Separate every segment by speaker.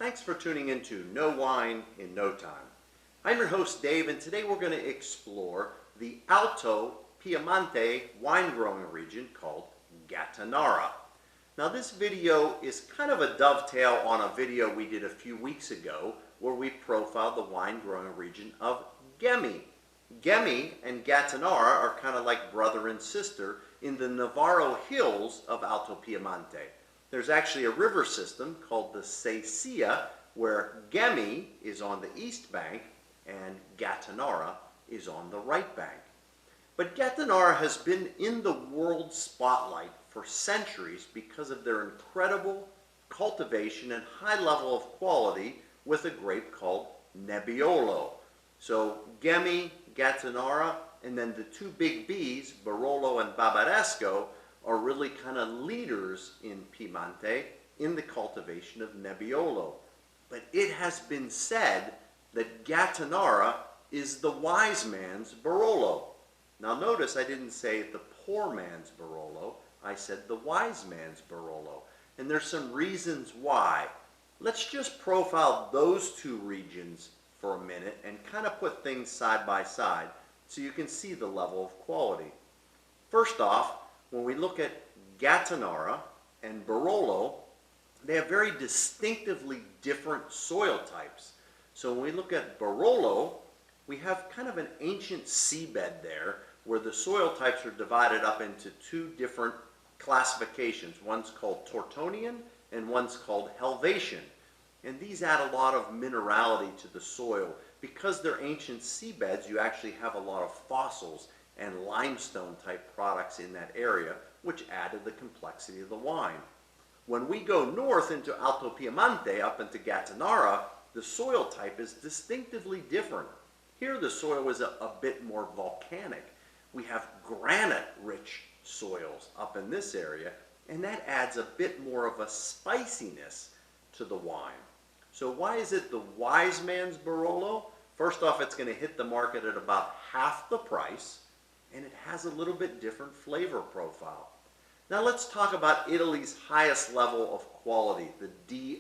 Speaker 1: Thanks for tuning into No Wine in No Time. I'm your host Dave, and today we're going to explore the Alto Piemonte wine growing region called Gattinara. Now this video is kind of a dovetail on a video we did a few weeks ago where we profiled the wine growing region of Gemi. Gemi and Gattinara are kind of like brother and sister in the Navarro hills of Alto Piemonte. There's actually a river system called the Sesia where Gemi is on the east bank and Gattinara is on the right bank. But Gattinara has been in the world spotlight for centuries because of their incredible cultivation and high level of quality with a grape called Nebbiolo. So Gemi, Gattinara, and then the two big B's, Barolo and Barbaresco, are really kind of leaders in Piemonte in the cultivation of Nebbiolo. But it has been said that Gattinara is the wise man's Barolo. Now notice I didn't say the poor man's Barolo, I said the wise man's Barolo. And there's some reasons why. Let's just profile those two regions for a minute and kind of put things side by side so you can see the level of quality. First off, when we look at Gattinara and Barolo, they have very distinctively different soil types. So when we look at Barolo, we have kind of an ancient seabed there where the soil types are divided up into two different classifications. One's called Tortonian and one's called Helvetian. And these add a lot of minerality to the soil. Because they're ancient seabeds, you actually have a lot of fossils and limestone type products in that area, which add to the complexity of the wine. When we go north into Alto Piemonte, up into Gattinara, the soil type is distinctively different. Here the soil is a bit more volcanic. We have granite-rich soils up in this area, and that adds a bit more of a spiciness to the wine. So why is it the wise man's Barolo? First off, it's going to hit the market at about half the price, and it has a little bit different flavor profile. Now let's talk about Italy's highest level of quality, the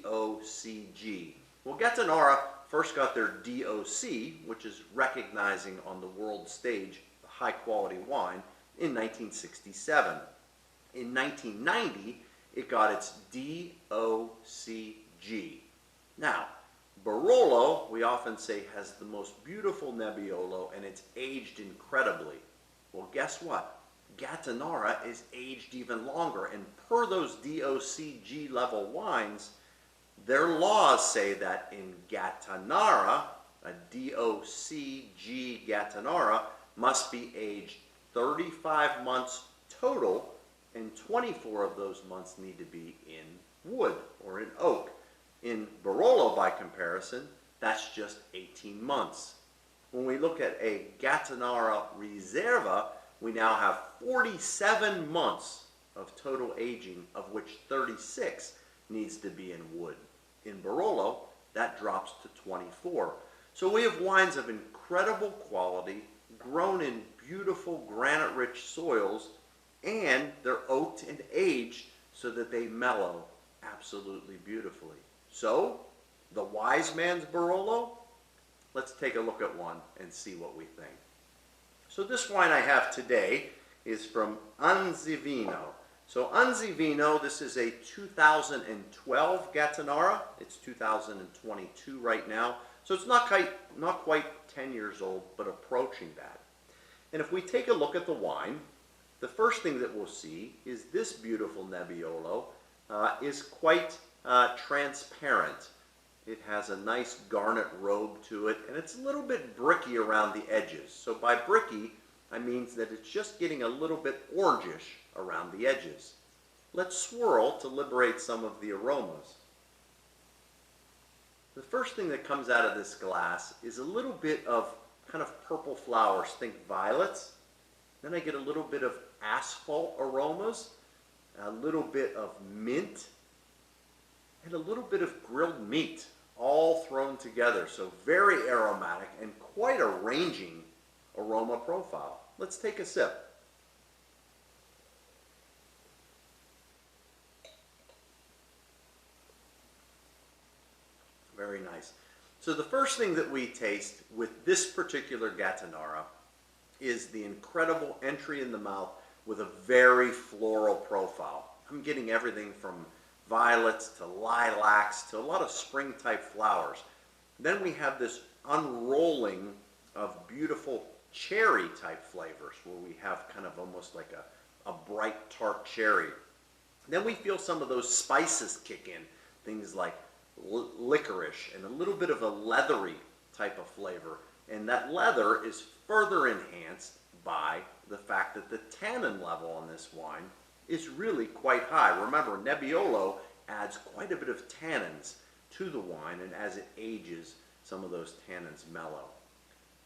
Speaker 1: DOCG. Well, Gattinara first got their DOC, which is recognizing on the world stage the high quality wine, in 1967. In 1990, it got its DOCG. Now, Barolo, we often say, has the most beautiful Nebbiolo, and it's aged incredibly. Well, guess what? Gattinara is aged even longer, and per those DOCG level wines, their laws say that in Gattinara, a DOCG Gattinara must be aged 35 months total, and 24 of those months need to be in wood or in oak. In Barolo, by comparison, that's just 18 months. When we look at a Gattinara Riserva, we now have 47 months of total aging, of which 36 needs to be in wood. In Barolo, that drops to 24. So we have wines of incredible quality, grown in beautiful granite-rich soils, and they're oaked and aged so that they mellow absolutely beautifully. So, the wise man's Barolo? Let's take a look at one and see what we think. So this wine I have today is from Anzivino. So Anzivino, this is a 2012 Gattinara. It's 2022 right now. So it's not quite 10 years old, but approaching that. And if we take a look at the wine, the first thing that we'll see is this beautiful Nebbiolo is quite transparent. It has a nice garnet robe to it, and it's a little bit bricky around the edges. So by bricky, I mean that it's just getting a little bit orangish around the edges. Let's swirl to liberate some of the aromas. The first thing that comes out of this glass is a little bit of kind of purple flowers, think violets. Then I get a little bit of asphalt aromas, a little bit of mint, and a little bit of grilled meat, all thrown together. So very aromatic and quite a ranging aroma profile. Let's take a sip. Very nice. So the first thing that we taste with this particular Gattinara is the incredible entry in the mouth with a very floral profile. I'm getting everything from violets to lilacs to a lot of spring type flowers. Then we have this unrolling of beautiful cherry type flavors where we have kind of almost like a bright tart cherry. Then we feel some of those spices kick in, things like licorice and a little bit of a leathery type of flavor. And that leather is further enhanced by the fact that the tannin level on this wine is really quite high. Remember, Nebbiolo adds quite a bit of tannins to the wine, and as it ages, some of those tannins mellow.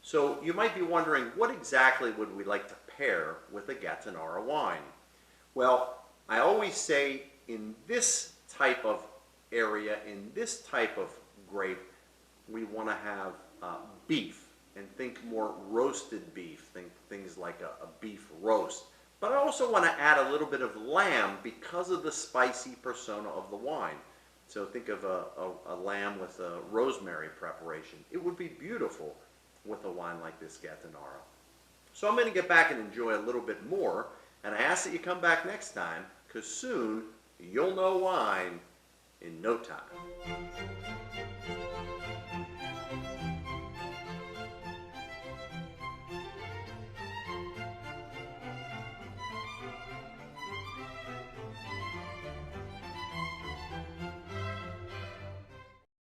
Speaker 1: So you might be wondering, what exactly would we like to pair with a Gattinara wine? Well, I always say in this type of area, in this type of grape, we want to have beef, and think more roasted beef, think things like a beef roast. But I also want to add a little bit of lamb because of the spicy persona of the wine. So think of a lamb with a rosemary preparation. It would be beautiful with a wine like this Gattinara. So I'm going to get back and enjoy a little bit more, and I ask that you come back next time, because soon you'll know wine in no time.